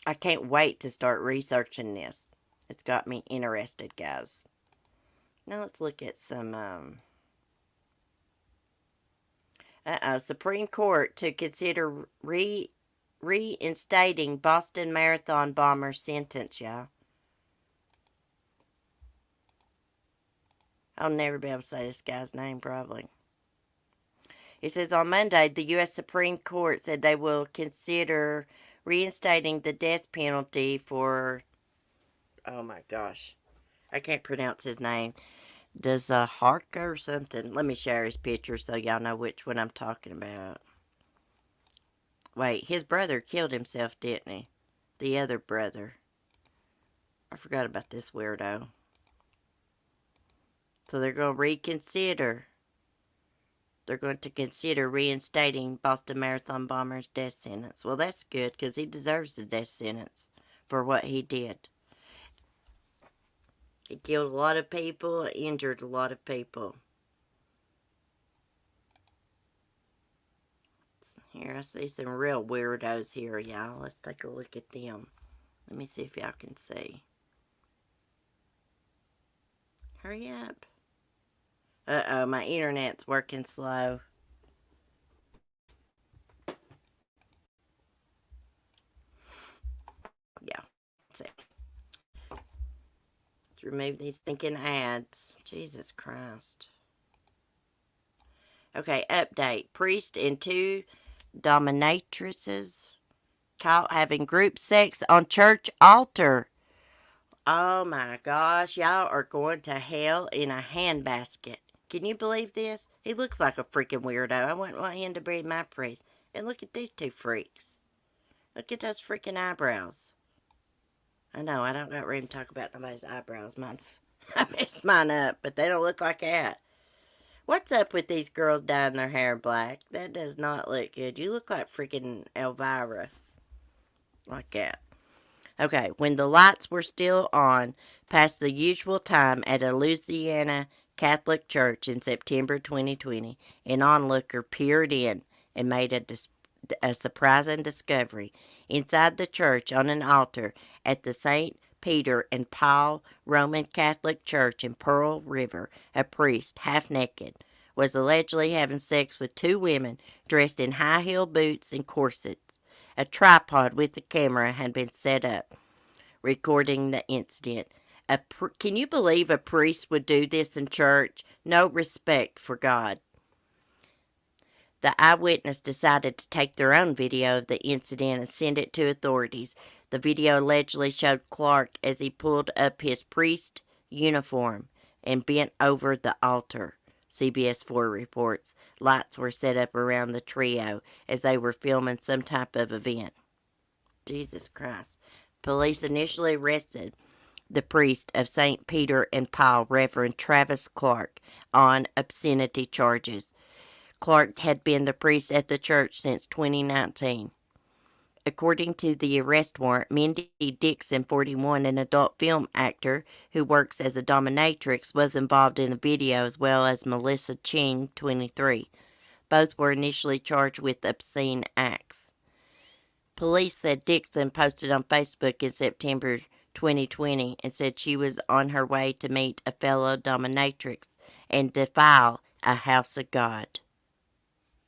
I can't wait to start researching this. It's got me interested, guys. Now let's look at some, Supreme Court to consider reinstating Boston Marathon bomber sentence, y'all. I'll never be able to say this guy's name, probably. It says on Monday, the U.S. Supreme Court said they will consider reinstating the death penalty for, oh my gosh, I can't pronounce his name. Does Harka or something? Let me share his picture so y'all know which one I'm talking about. Wait, his brother killed himself, didn't he? The other brother. I forgot about this weirdo. So they're going to reconsider. They're going to consider reinstating Boston Marathon bomber's death sentence. Well, that's good because he deserves the death sentence for what he did. He killed a lot of people, injured a lot of people. Here, I see some real weirdos here, y'all. Let's take a look at them. Let me see if y'all can see. Hurry up. Uh-oh, my internet's working slow. Yeah, let's see. Let's remove these stinking ads. Jesus Christ. Okay, update. Priest and 2 dominatrices caught having group sex on church altar. Oh my gosh, y'all are going to hell in a handbasket. Can you believe this? He looks like a freaking weirdo. I wouldn't want him to be my priest. And look at these 2 freaks. Look at those freaking eyebrows. I know, I don't got room to talk about nobody's eyebrows. I messed mine up, but they don't look like that. What's up with these girls dyeing their hair black? That does not look good. You look like freaking Elvira. Like that. Okay, when the lights were still on past the usual time at a Louisiana Catholic church in September 2020, an onlooker peered in and made a surprising discovery. Inside the church on an altar at the St. Peter and Paul Roman Catholic Church in Pearl River, a priest, half naked, was allegedly having sex with 2 women dressed in high-heeled boots and corsets. A tripod with a camera had been set up, recording the incident. Can you believe a priest would do this in church? No respect for God. The eyewitness decided to take their own video of the incident and send it to authorities. The video allegedly showed Clark as he pulled up his priest uniform and bent over the altar. CBS 4 reports. Lights were set up around the trio as they were filming some type of event. Jesus Christ. Police initially arrested the priest of St. Peter and Paul, Reverend Travis Clark, on obscenity charges. Clark had been the priest at the church since 2019. According to the arrest warrant, Mindy Dixon, 41, an adult film actor who works as a dominatrix, was involved in the video, as well as Melissa Ching, 23. Both were initially charged with obscene acts. Police said Dixon posted on Facebook in September 2020 and said she was on her way to meet a fellow dominatrix and defile a house of God.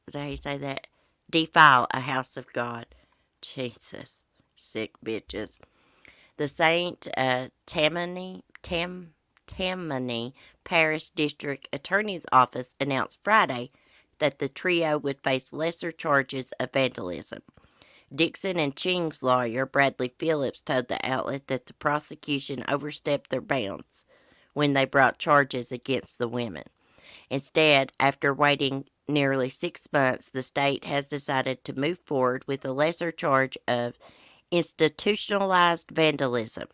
Is that how you say that? Defile a house of God. Jesus. Sick bitches. The St. Tammany Parish District Attorney's Office announced Friday that the trio would face lesser charges of vandalism. Dixon and Ching's lawyer, Bradley Phillips, told the outlet that the prosecution overstepped their bounds when they brought charges against the women. Instead, after waiting nearly 6 months, the state has decided to move forward with a lesser charge of institutionalized vandalism.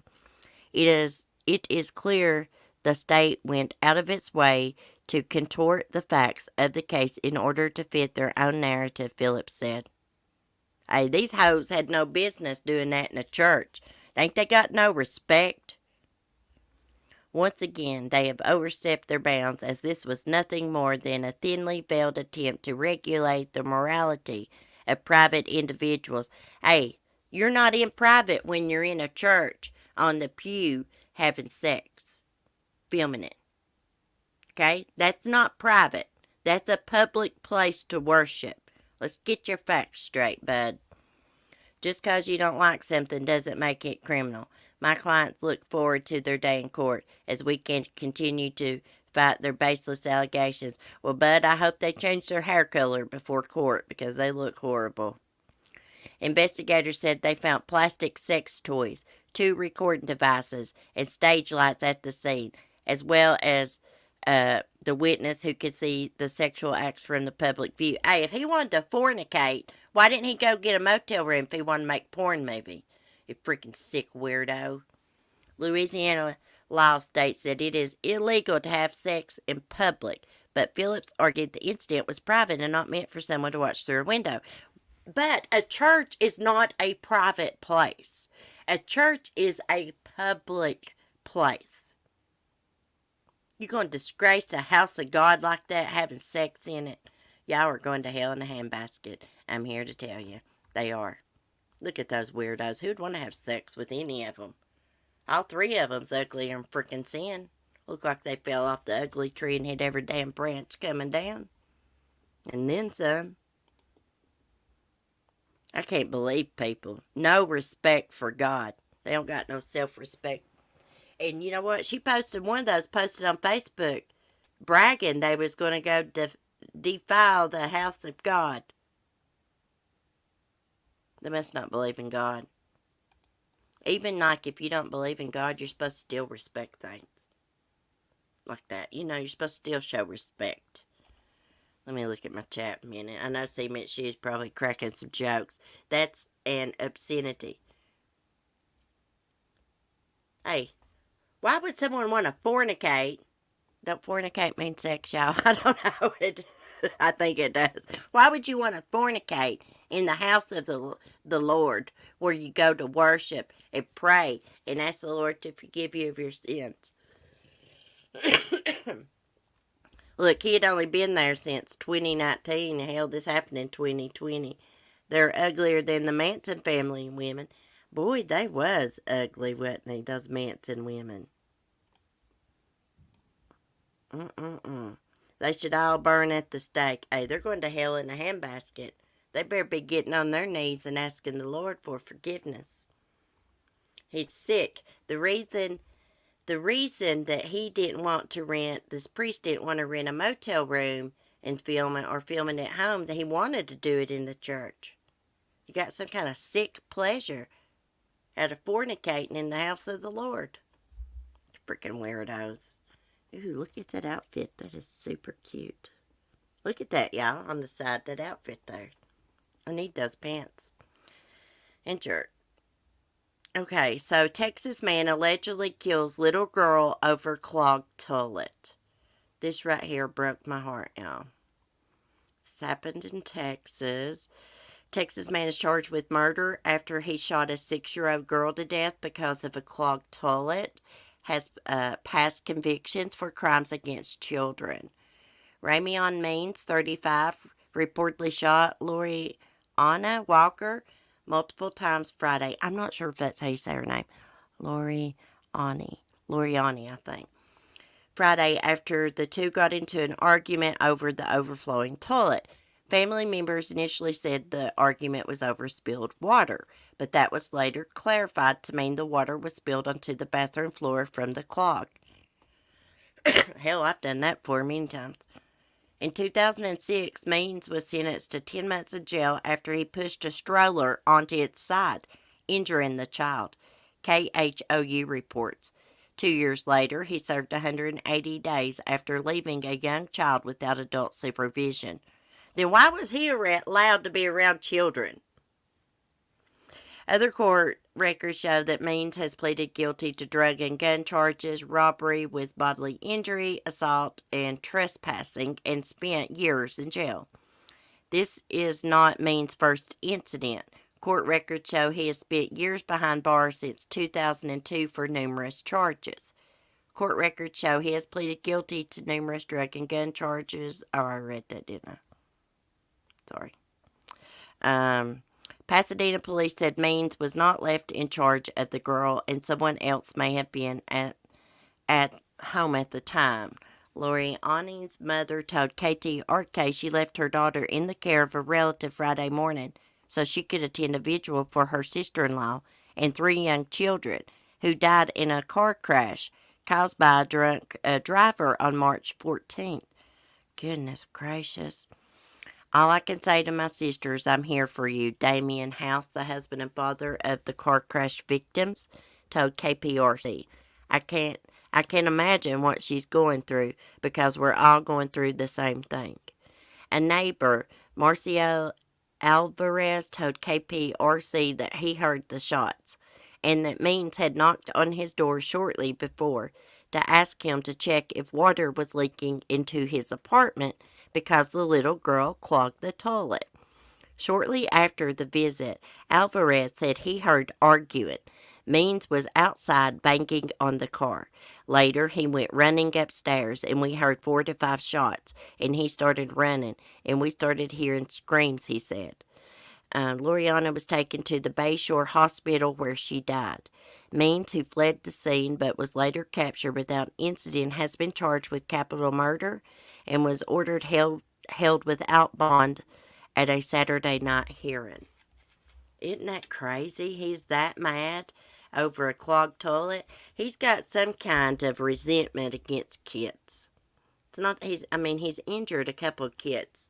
It is clear the state went out of its way to contort the facts of the case in order to fit their own narrative, Phillips said. Hey, these hoes had no business doing that in a church. Ain't they got no respect? Once again, they have overstepped their bounds, as this was nothing more than a thinly veiled attempt to regulate the morality of private individuals. Hey, you're not in private when you're in a church on the pew having sex, filming it. Okay? That's not private. That's a public place to worship. Let's get your facts straight, bud. Just because you don't like something doesn't make it criminal. My clients look forward to their day in court as we can continue to fight their baseless allegations. Well, bud, I hope they change their hair color before court because they look horrible. Investigators said they found plastic sex toys, 2 recording devices, and stage lights at the scene, as well as the witness who could see the sexual acts from the public view. Hey, if he wanted to fornicate, why didn't he go get a motel room if he wanted to make a porn movie? You freaking sick weirdo. Louisiana law states that it is illegal to have sex in public, but Phillips argued the incident was private and not meant for someone to watch through a window. But a church is not a private place. A church is a public place. You going to disgrace the house of God like that, having sex in it? Y'all are going to hell in a handbasket. I'm here to tell you. They are. Look at those weirdos. Who'd want to have sex with any of them? All 3 of them's ugly and freaking sin. Look like they fell off the ugly tree and hit every damn branch coming down. And then some. I can't believe people. No respect for God. They don't got no self-respect. And you know what? She posted, one of those posted on Facebook, bragging they was going to go defile the house of God. They must not believe in God. Even like if you don't believe in God, you're supposed to still respect things. Like that. You know, you're supposed to still show respect. Let me look at my chat a minute. I know she is probably cracking some jokes. That's an obscenity. Hey, why would someone want to fornicate? Don't fornicate mean sex, y'all? I don't know. I think it does. Why would you want to fornicate in the house of the Lord, where you go to worship and pray and ask the Lord to forgive you of your sins? Look, he had only been there since 2019. Hell, this happened in 2020. They're uglier than the Manson family women. Boy, they was ugly, wasn't they, those Manson women? They should all burn at the stake. Hey, they're going to hell in a handbasket. They better be getting on their knees and asking the Lord for forgiveness. He's sick. The reason that he didn't want to rent, this priest didn't want to rent a motel room and film it or film it at home, that he wanted to do it in the church. He got some kind of sick pleasure out of fornicating in the house of the Lord. Freaking weirdos. Ooh, look at that outfit. That is super cute. Look at that, y'all, on the side, that outfit there. I need those pants. And shirt. Okay, so Texas man allegedly kills little girl over clogged toilet. This right here broke my heart, y'all. This happened in Texas. Texas man is charged with murder after he shot a 6-year-old girl to death because of a clogged toilet. Has past convictions for crimes against children. Ramion Means, 35, reportedly shot Lori Anna Walker multiple times Friday. I'm not sure if that's how you say her name. Loriani, I think. Friday after the two got into an argument over the overflowing toilet. Family members initially said the argument was over spilled water, but that was later clarified to mean the water was spilled onto the bathroom floor from the clog. Hell, I've done that before many times. In 2006, Means was sentenced to 10 months of jail after he pushed a stroller onto its side, injuring the child. KHOU reports. 2 years later, he served 180 days after leaving a young child without adult supervision. Then why was he allowed to be around children? Other court records show that Means has pleaded guilty to drug and gun charges, robbery with bodily injury, assault, and trespassing, and spent years in jail. This is not Means' first incident. Court records show he has spent years behind bars since 2002 for numerous charges. Court records show he has pleaded guilty to numerous drug and gun charges. Oh, I read that, didn't I? Sorry. Pasadena police said Means was not left in charge of the girl and someone else may have been at home at the time. Lori Awning's mother told KTRK she left her daughter in the care of a relative Friday morning so she could attend a vigil for her sister-in-law and 3 young children who died in a car crash caused by a drunk driver on March 14th. Goodness gracious. All I can say to my sisters, I'm here for you. Damien House, the husband and father of the car crash victims, told KPRC. I can't imagine what she's going through because we're all going through the same thing. A neighbor, Marcio Alvarez, told KPRC that he heard the shots and that Means had knocked on his door shortly before to ask him to check if water was leaking into his apartment because the little girl clogged the toilet. Shortly after the visit, Alvarez said he heard arguing. Means was outside banging on the car. Later, he went running upstairs, and we heard 4 to 5 shots, and he started running, and we started hearing screams, he said. Loriana was taken to the Bayshore Hospital where she died. Means, who fled the scene but was later captured without incident, has been charged with capital murder and was ordered held without bond at a Saturday night hearing. Isn't that crazy? He's that mad over a clogged toilet. He's got some kind of resentment against kids. It's not he's injured a couple of kids.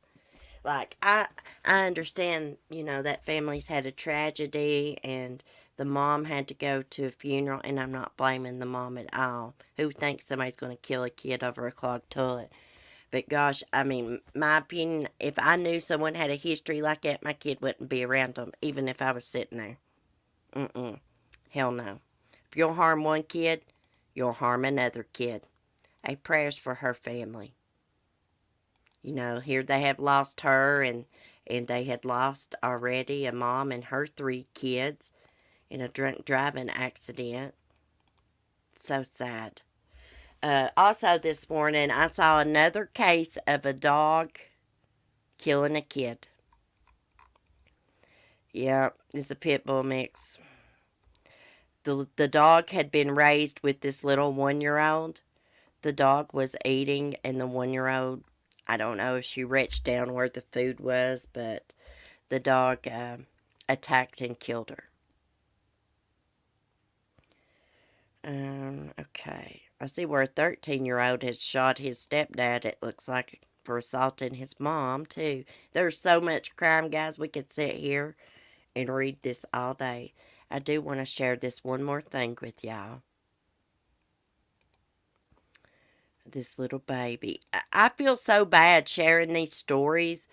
Like I understand, that family's had a tragedy and the mom had to go to a funeral, and I'm not blaming the mom at all. Who thinks somebody's going to kill a kid over a clogged toilet? But gosh, my opinion, if I knew someone had a history like that, my kid wouldn't be around them, even if I was sitting there. Hell no. If you'll harm one kid, you'll harm another kid. A prayers for her family. Here they have lost her, and they had lost already a mom and her 3 kids in a drunk driving accident. So sad. Also this morning, I saw another case of a dog killing a kid. Yeah, it's a pit bull mix. The dog had been raised with this little 1-year-old. The dog was eating, and the 1-year-old, I don't know if she reached down where the food was, but the dog attacked and killed her. Okay. I see where a 13-year-old had shot his stepdad, it looks like, for assaulting his mom, too. There's so much crime, guys. We could sit here and read this all day. I do want to share this one more thing with y'all. This little baby. I feel so bad sharing these stories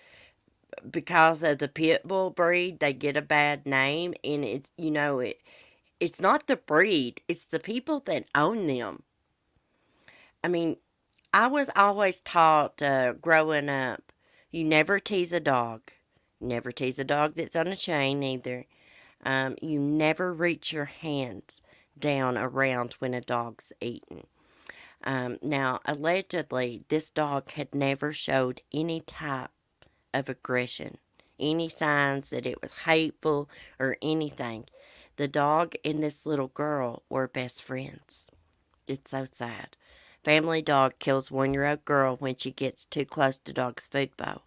because of the pit bull breed. They get a bad name, and it's not the breed. It's the people that own them. I was always taught growing up, you never tease a dog. Never tease a dog that's on a chain either. You never reach your hands down around when a dog's eating. Now, allegedly, this dog had never showed any type of aggression, any signs that it was hateful or anything. The dog and this little girl were best friends. It's so sad. Family dog kills 1-year-old girl when she gets too close to dog's food bowl.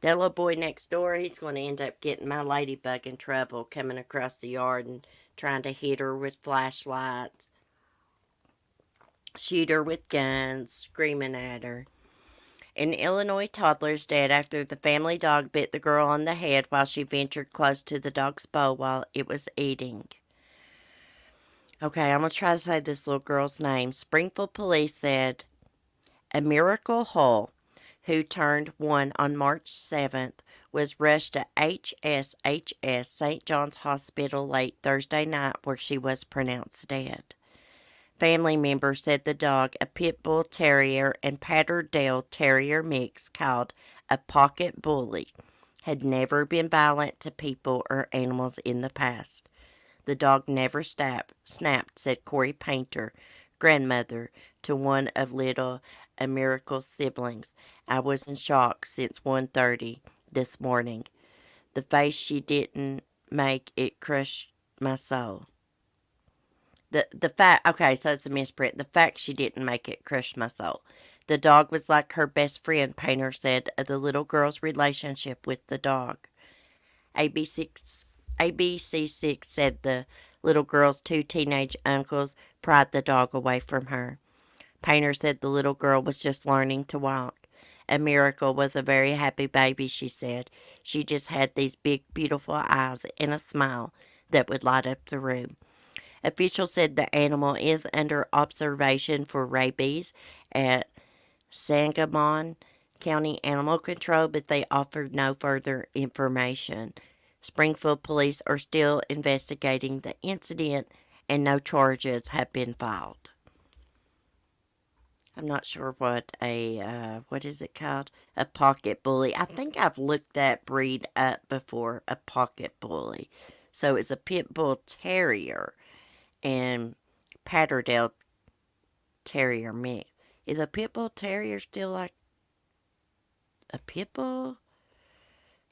That little boy next door, he's going to end up getting my ladybug in trouble, coming across the yard and trying to hit her with flashlights, shoot her with guns, screaming at her. An Illinois toddler is dead after the family dog bit the girl on the head while she ventured close to the dog's bowl while it was eating. Okay, I'm going to try to say this little girl's name. Springfield police said a Miracle Hull, who turned 1 on March 7th, was rushed to HSHS St. John's Hospital late Thursday night where she was pronounced dead. Family members said the dog, a pit bull terrier and Patterdale terrier mix called a pocket bully, had never been violent to people or animals in the past. The dog never snapped, said Corey Painter, grandmother to one of little Miracle's siblings. I was in shock since 1:30 this morning. The face she didn't make, it crushed my soul. The fact, okay, so it's a misprint. The fact she didn't make it crushed my soul. The dog was like her best friend, Painter said of the little girl's relationship with the dog. ABC6 said the little girl's 2 teenage uncles pried the dog away from her. Painter said the little girl was just learning to walk. A Miracle was a very happy baby, she said. She just had these big, beautiful eyes and a smile that would light up the room. Officials said the animal is under observation for rabies at Sangamon County Animal Control, but they offered no further information. Springfield police are still investigating the incident and no charges have been filed. I'm not sure what what is it called? A pocket bully. I think I've looked that breed up before, a pocket bully. So it's a pit bull terrier and Patterdale terrier mix. Is a pit bull terrier still like a pit bull?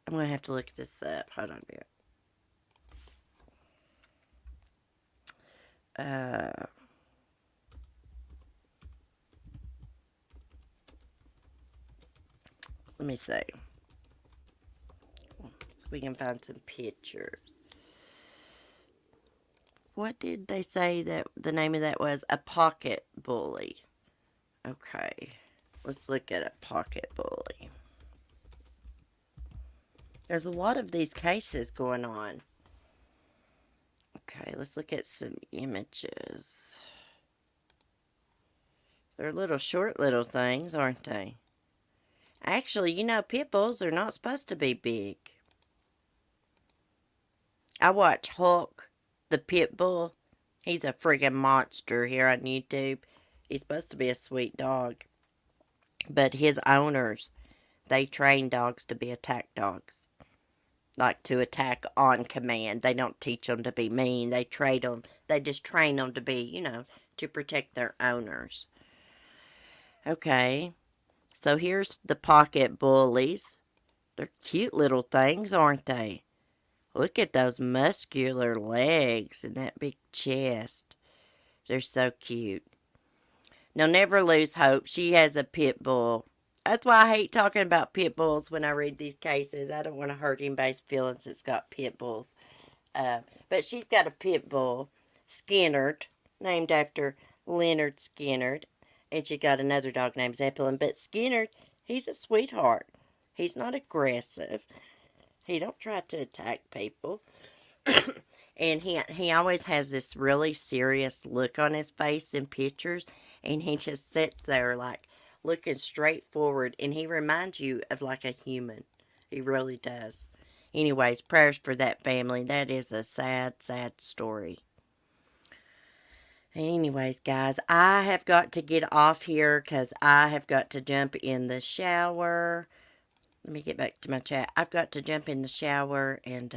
I'm going to have to look this up. Hold on a minute. Let me see. So we can find some pictures. What did they say that the name of that was? A pocket bully. Okay. Let's look at a pocket bully. There's a lot of these cases going on. Okay, let's look at some images. They're little short little things, aren't they? Actually, you know, pit bulls are not supposed to be big. I watch Hulk, the pit bull. He's a friggin' monster here on YouTube. He's supposed to be a sweet dog. But his owners, they train dogs to be attack dogs. Like to attack on command. They don't teach them to be mean. They just train them to be, you know, to protect their owners. Okay. So here's the pocket bullies. They're cute little things, aren't they? Look at those muscular legs and that big chest. They're so cute. Now, never lose hope. She has a pit bull. That's why I hate talking about pit bulls when I read these cases. I don't want to hurt anybody's feelings that's got pit bulls. But she's got a pit bull, Skinnerd, named after Leonard Skinnerd. And she got another dog named Zeppelin. But Skinnerd, he's a sweetheart. He's not aggressive. He don't try to attack people. And he always has this really serious look on his face in pictures. And he just sits there like looking straight forward. And he reminds you of like a human. He really does. Anyways, prayers for that family. That is a sad, sad story. Anyways, guys, I have got to get off here because I have got to jump in the shower. Let me get back to my chat. I've got to jump in the shower and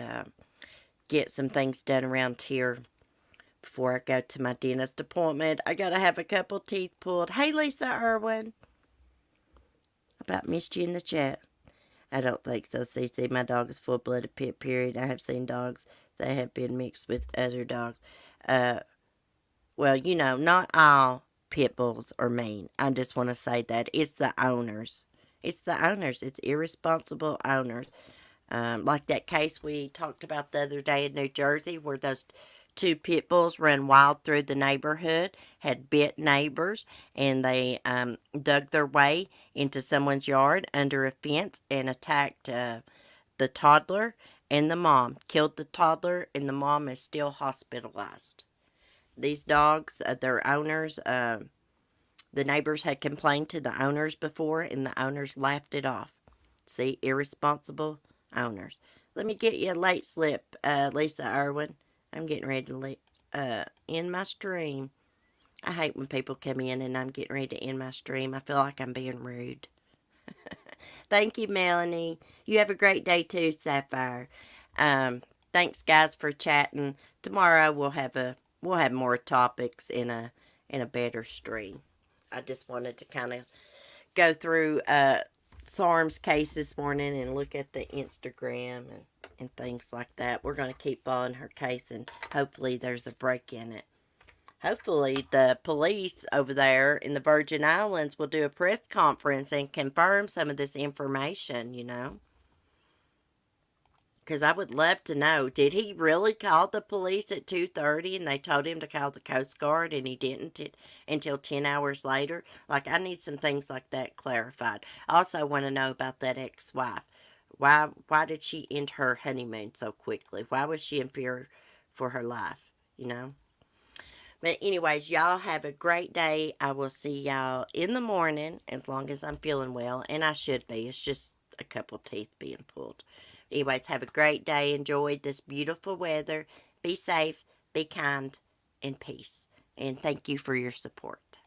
get some things done around here before I go to my dentist appointment. I got to have a couple teeth pulled. Hey, Lisa Irwin. About missed you in the chat. I don't think so, Cece. My dog is full-blooded pit, period. I have seen dogs that have been mixed with other dogs. Well, you know, not all pit bulls are mean. I just want to say that. It's the owners. It's the owners. It's irresponsible owners. Like that case we talked about the other day in New Jersey where those two pit bulls run wild through the neighborhood, had bit neighbors, and they dug their way into someone's yard under a fence and attacked the toddler and the mom. Killed the toddler, and the mom is still hospitalized. These dogs, their owners, the neighbors had complained to the owners before, and the owners laughed it off. See, irresponsible owners. Let me get you a late slip, Lisa Irwin. I'm getting ready to end my stream. I hate when people come in and I'm getting ready to end my stream. I feel like I'm being rude. Thank you, Melanie. You have a great day too, Sapphire. Thanks, guys, for chatting. Tomorrow we'll have more topics in a better stream. I just wanted to kind of go through Sarm's case this morning and look at the Instagram and things like that. We're going to keep following her case, and hopefully there's a break in it. Hopefully the police over there in the Virgin Islands will do a press conference and confirm some of this information, you know. Because I would love to know, did he really call the police at 2:30 and they told him to call the Coast Guard and he didn't until 10 hours later? Like, I need some things like that clarified. I also want to know about that ex-wife. Why did she end her honeymoon so quickly? Why was she in fear for her life, you know? But anyways, y'all have a great day. I will see y'all in the morning as long as I'm feeling well. And I should be. It's just a couple teeth being pulled. Anyways, have a great day. Enjoy this beautiful weather. Be safe, be kind, and peace. And thank you for your support.